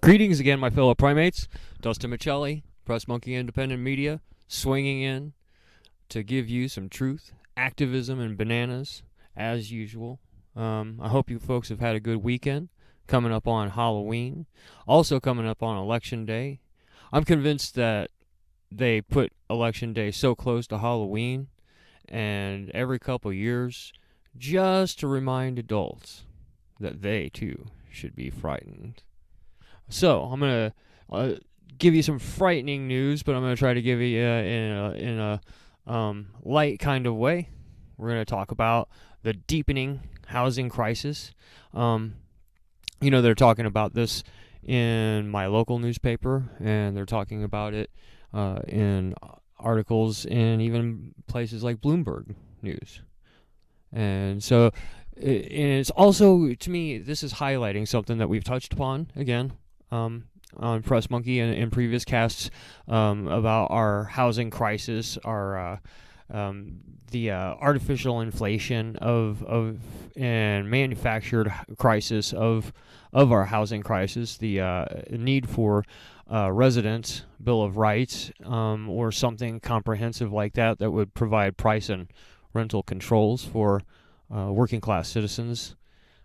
Greetings again, my fellow primates. Dustin Micheli, Press Monkey Independent Media, swinging in to give you some truth, activism, and bananas, as usual. I hope you folks have had a good weekend, coming up on Halloween, also coming up on Election Day. I'm convinced that they put Election Day so close to Halloween, and every couple years, just to remind adults that they, too, should be frightened. So, I'm going to give you some frightening news, but I'm going to try to give you in a light kind of way. We're going to talk about the deepening housing crisis. They're talking about this in my local newspaper, and they're talking about it in articles in even places like Bloomberg News. And so, it's also, to me, this is highlighting something that we've touched upon, again, on Press Monkey and in previous casts about our housing crisis, our the artificial inflation of and manufactured crisis of our housing crisis, the need for resident bill of rights or something comprehensive like that would provide price and rental controls for working class citizens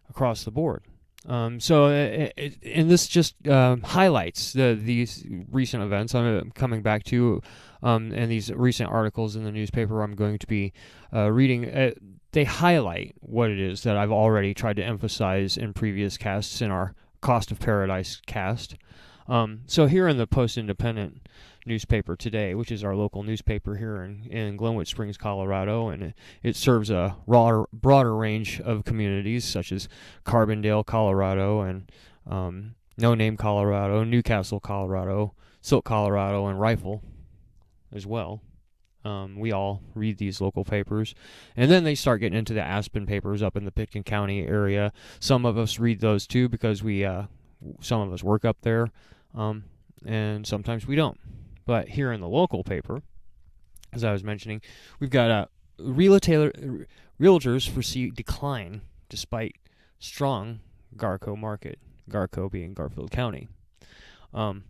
across the board. And this just highlights these recent events I'm coming back to, and these recent articles in the newspaper I'm going to be reading. They highlight what it is that I've already tried to emphasize in previous casts in our Cost of Paradise cast. So here in the Post-Independent newspaper today, which is our local newspaper here in Glenwood Springs, Colorado, and it serves a broader range of communities such as Carbondale, Colorado, and No Name, Colorado, Newcastle, Colorado, Silk, Colorado, and Rifle as well. We all read these local papers, and then they start getting into the Aspen papers up in the Pitkin County area. Some of us read those too because some of us work up there, and sometimes we don't. But here in the local paper, as I was mentioning, we've got realtors foresee decline despite strong Garco market, Garco being Garfield County. So I'm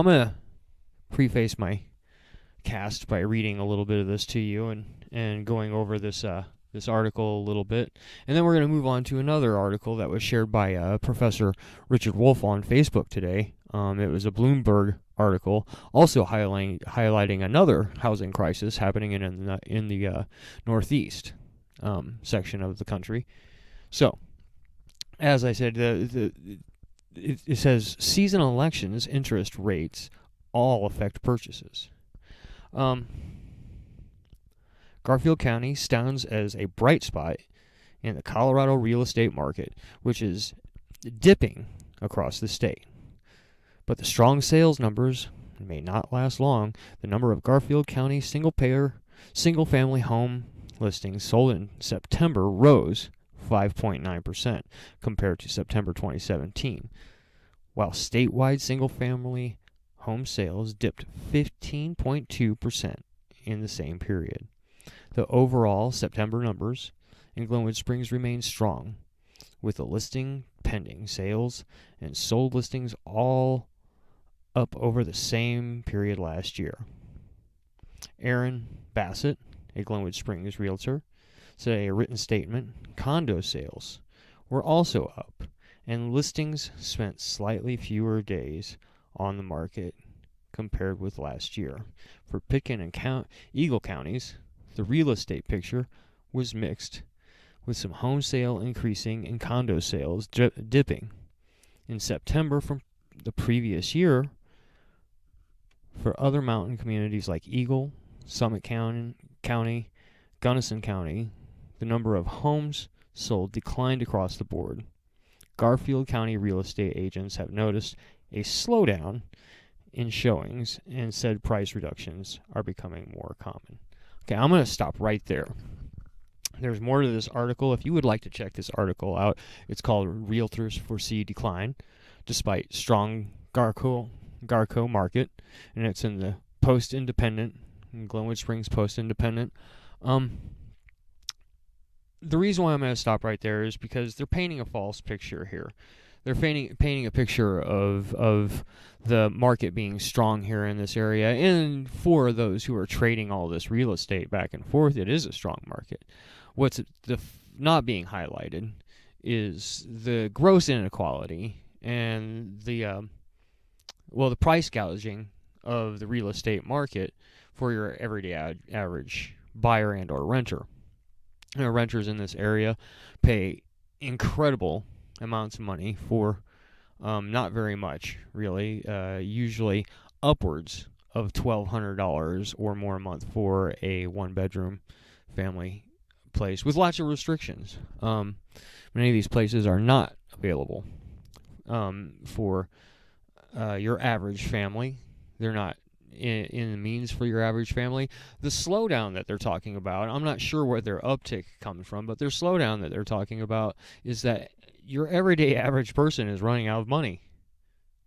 going to preface my cast by reading a little bit of this to you and going over this article a little bit. And then we're going to move on to another article that was shared by Professor Richard Wolf on Facebook today. It was a Bloomberg article, also highlighting another housing crisis happening in the Northeast section of the country. So, as I said, it says seasonal elections interest rates all affect purchases. Garfield County stands as a bright spot in the Colorado real estate market, which is dipping across the state. But the strong sales numbers may not last long. The number of Garfield County single-family home listings sold in September rose 5.9% compared to September 2017, while statewide single-family home sales dipped 15.2% in the same period. The overall September numbers in Glenwood Springs remain strong, with the listing pending sales and sold listings all up over the same period last year. Aaron Bassett, a Glenwood Springs realtor, said in a written statement, condo sales were also up, and listings spent slightly fewer days on the market compared with last year. For Pitkin and Eagle counties, the real estate picture was mixed, with some home sale increasing and condo sales dipping. In September from the previous year, for other mountain communities like Eagle, Summit County, Gunnison County, the number of homes sold declined across the board. Garfield County real estate agents have noticed a slowdown in showings and said price reductions are becoming more common. Okay, I'm going to stop right there. There's more to this article. If you would like to check this article out, it's called Realtors Foresee Decline Despite Strong Garco Market, and it's in the Post-Independent, Glenwood Springs Post-Independent. The reason why I'm going to stop right there is because they're painting a false picture here. they're painting a picture of the market being strong here in this area, and for those who are trading all this real estate back and forth, it is a strong market. What's not being highlighted is the gross inequality and the price gouging of the real estate market for your everyday average buyer and or renter. Renters in this area pay incredible amounts of money for not very much, really. Usually upwards of $1,200 or more a month for a one-bedroom family place with lots of restrictions. Many of these places are not available for your average family. They're not in the means for your average family. The slowdown that they're talking about, I'm not sure where their uptick comes from, but their slowdown that they're talking about is that your everyday average person is running out of money.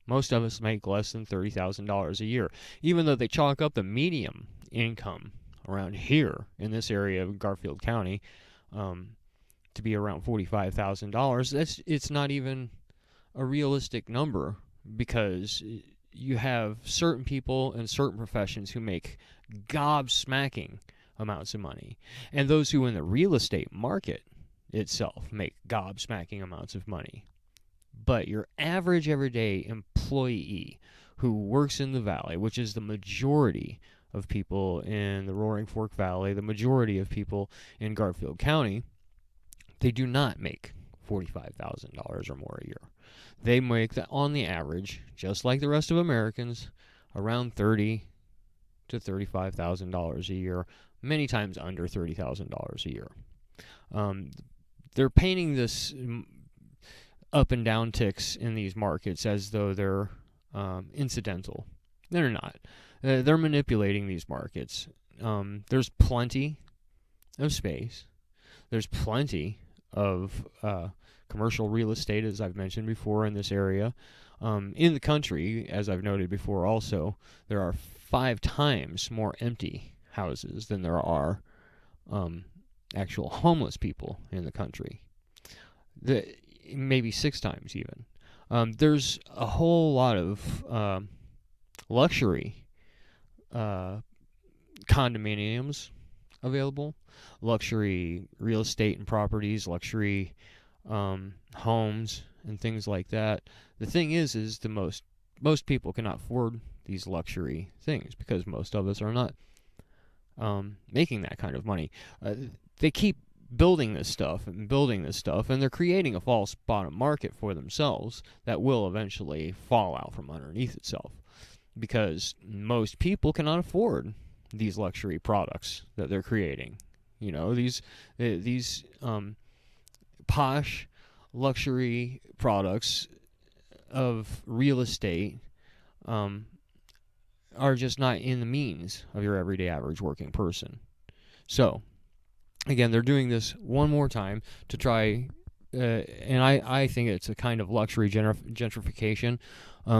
Most of us make less than $30,000 a year, even though they chalk up the median income around here in this area of Garfield County to be around $45,000. It's not even a realistic number, because you have certain people in certain professions who make gobsmacking amounts of money, and those who in the real estate market itself make gobsmacking amounts of money. But your average everyday employee who works in the valley, which is the majority of people in the Roaring Fork Valley, the majority of people in Garfield County, they do not make $45,000 or more a year. They make, on the average, just like the rest of Americans, around $30,000 to $35,000 a year, many times under $30,000 a year. They're painting this up and down ticks in these markets as though they're incidental. They're not. They're manipulating these markets. There's plenty of space. There's plenty of commercial real estate, as I've mentioned before, in this area. In the country, as I've noted before also, there are 5 times more empty houses than there are actual homeless people in the country. Maybe 6 times even. There's a whole lot of luxury condominiums available, luxury real estate and properties, luxury homes and things like that. The thing is the most people cannot afford these luxury things, because most of us are not making that kind of money. They keep building this stuff, and they're creating a false bottom market for themselves that will eventually fall out from underneath itself, because most people cannot afford these luxury products that they're creating. You know, these posh luxury products of real estate are just not in the means of your everyday average working person. So, again, they're doing this one more time to try, and I think it's a kind of luxury gentrification,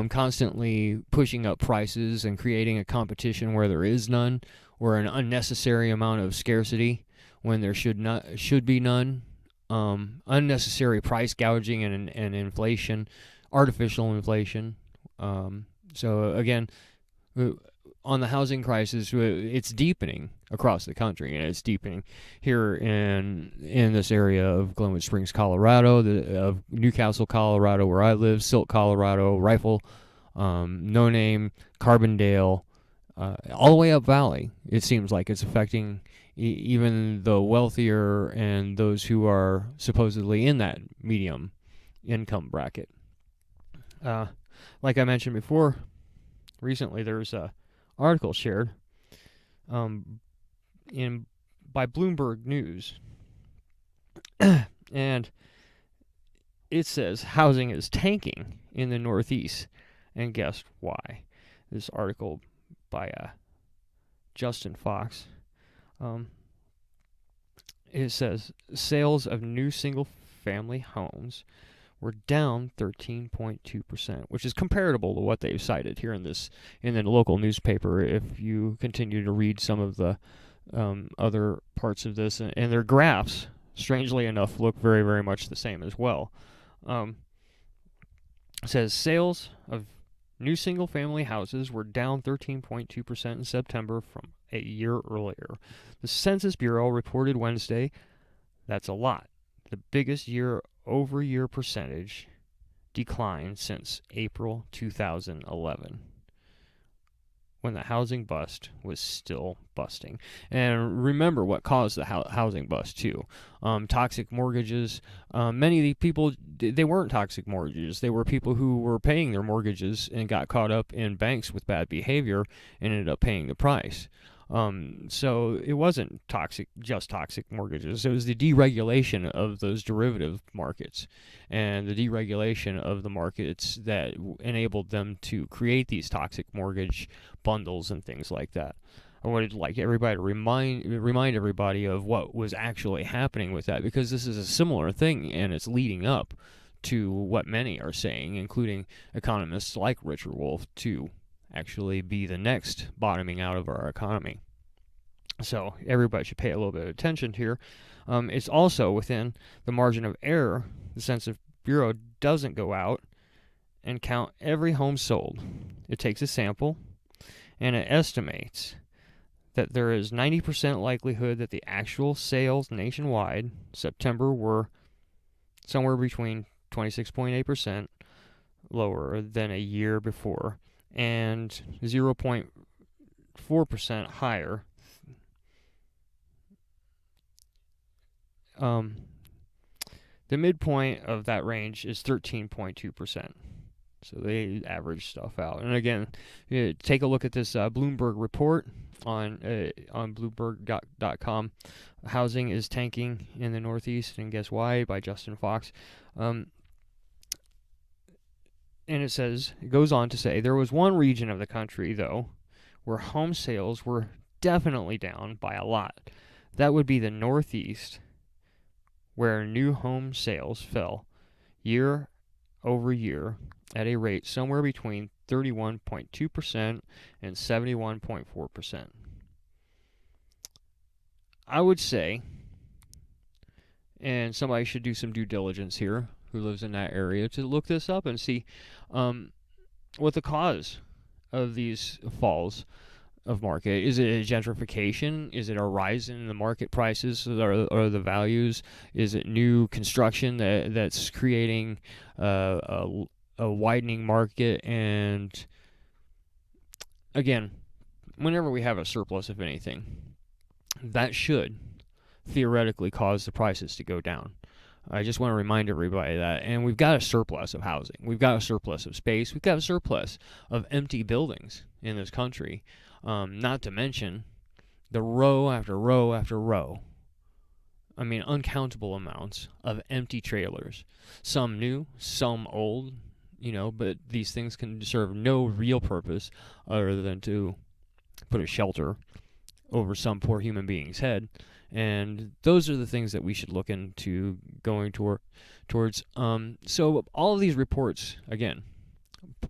constantly pushing up prices and creating a competition where there is none, or an unnecessary amount of scarcity when there should be none. Unnecessary price gouging and inflation, artificial inflation. So again, on the housing crisis, it's deepening across the country, and it's deepening here in this area of Glenwood Springs, Colorado, of Newcastle, Colorado, where I live, Silt, Colorado, Rifle, No Name, Carbondale, all the way up Valley. It seems like it's affecting even the wealthier and those who are supposedly in that medium income bracket. Like I mentioned before, recently there's a article shared by Bloomberg News, and it says housing is tanking in the Northeast, and guess why? This article by Justin Fox. It says sales of new single-family homes were down 13.2%, which is comparable to what they've cited here in the local newspaper. If you continue to read some of the other parts of this, and their graphs, strangely enough, look very, very much the same as well. It says sales of new single-family houses were down 13.2% in September from a year earlier. The Census Bureau reported Wednesday that's a lot. The biggest year-over-year percentage decline since April 2011, when the housing bust was still busting. And remember what caused the housing bust, too. Toxic mortgages. Many of the people, they weren't toxic mortgages. They were people who were paying their mortgages and got caught up in banks with bad behavior and ended up paying the price. So it wasn't just toxic mortgages. It was the deregulation of those derivative markets and the deregulation of the markets that enabled them to create these toxic mortgage bundles and things like that. I wanted like everybody to remind everybody of what was actually happening with that, because this is a similar thing and it's leading up to what many are saying, including economists like Richard Wolff, to actually be the next bottoming out of our economy. So everybody should pay a little bit of attention here. It's also within the margin of error. The Census Bureau doesn't go out and count every home sold. It takes a sample and it estimates that there is 90% likelihood that the actual sales nationwide September were somewhere between 26.8% lower than a year before and 0.4% higher. The midpoint of that range is 13.2%. So they average stuff out. And again, take a look at this Bloomberg report on Bloomberg.com. Housing is tanking in the Northeast, and guess why? By Justin Fox. And it goes on to say, there was one region of the country, though, where home sales were definitely down by a lot. That would be the Northeast, where new home sales fell year over year at a rate somewhere between 31.2% and 71.4%. I would say, and somebody should do some due diligence here who lives in that area to look this up and see what the cause of these falls of market. Is it a gentrification? Is it a rise in the market prices or the values? Is it new construction that's creating a widening market? And again, whenever we have a surplus of anything, that should theoretically cause the prices to go down. I just want to remind everybody that. And we've got a surplus of housing. We've got a surplus of space. We've got a surplus of empty buildings in this country. Not to mention the row after row after row. I mean, uncountable amounts of empty trailers. Some new, some old, but these things can serve no real purpose other than to put a shelter over some poor human being's head. And those are the things that we should look into going towards. So all of these reports, again,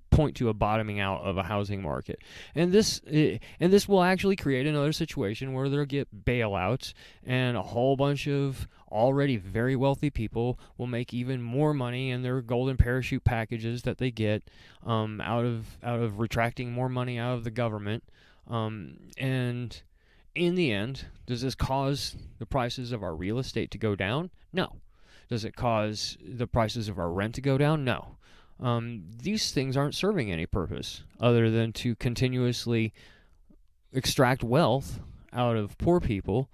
point to a bottoming out of a housing market, and this will actually create another situation where they'll get bailouts, and a whole bunch of already very wealthy people will make even more money in their golden parachute packages that they get out of retracting more money out of the government, and in the end, does this cause the prices of our real estate to go down? No. Does it cause the prices of our rent to go down? No. These things aren't serving any purpose other than to continuously extract wealth out of poor people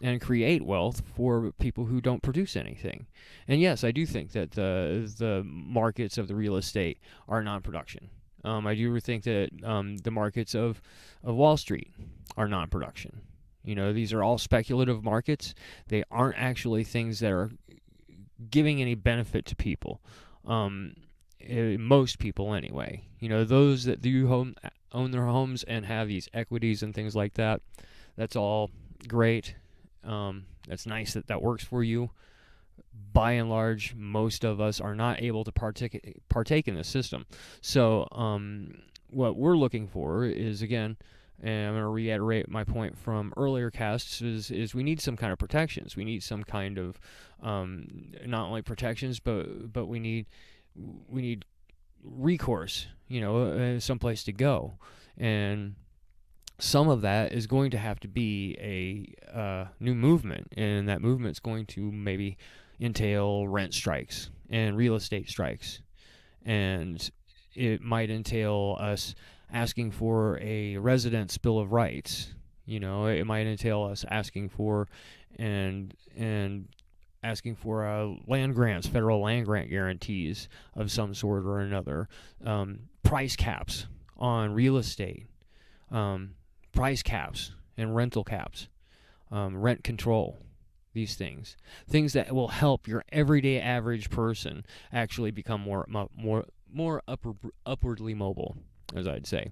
and create wealth for people who don't produce anything. And yes, I do think that the markets of the real estate are non-production. I do think that the markets of Wall Street are non-production. These are all speculative markets. They aren't actually things that are giving any benefit to people. Most people anyway. Those that do own their homes and have these equities and things like that, that's all great. That's nice that works for you. By and large, most of us are not able to partake in the system. So what we're looking for is, again, and I'm going to reiterate my point from earlier casts, is we need some kind of protections. We need some kind of not only protections, but we need recourse, someplace to go. And some of that is going to have to be a new movement, and that movement's going to maybe entail rent strikes and real estate strikes, and it might entail us asking for a residence bill of rights. It might entail us asking for and asking for land grants, federal land grant guarantees of some sort or another, price caps on real estate, price caps and rental caps, rent control. These things that will help your everyday average person actually become more upwardly mobile, as I'd say.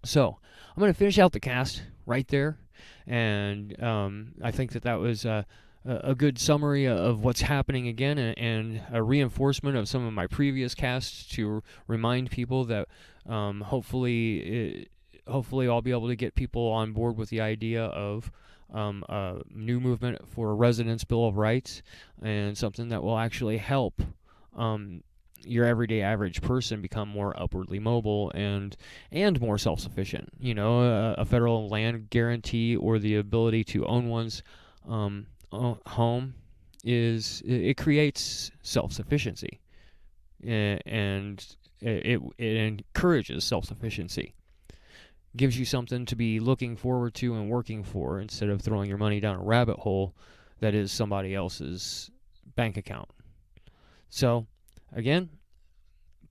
So I'm going to finish out the cast right there, and I think that was a good summary of what's happening again, and a reinforcement of some of my previous casts to remind people that hopefully I'll be able to get people on board with the idea of a new movement for a residence bill of rights, and something that will actually help your everyday average person become more upwardly mobile and more self-sufficient. A federal land guarantee or the ability to own one's home it creates self-sufficiency, and it encourages self-sufficiency. Gives you something to be looking forward to and working for, instead of throwing your money down a rabbit hole that is somebody else's bank account. So, again,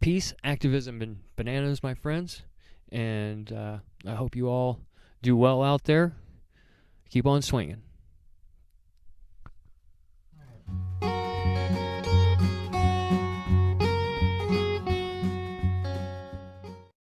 peace, activism, and bananas, my friends. And I hope you all do well out there. Keep on swinging.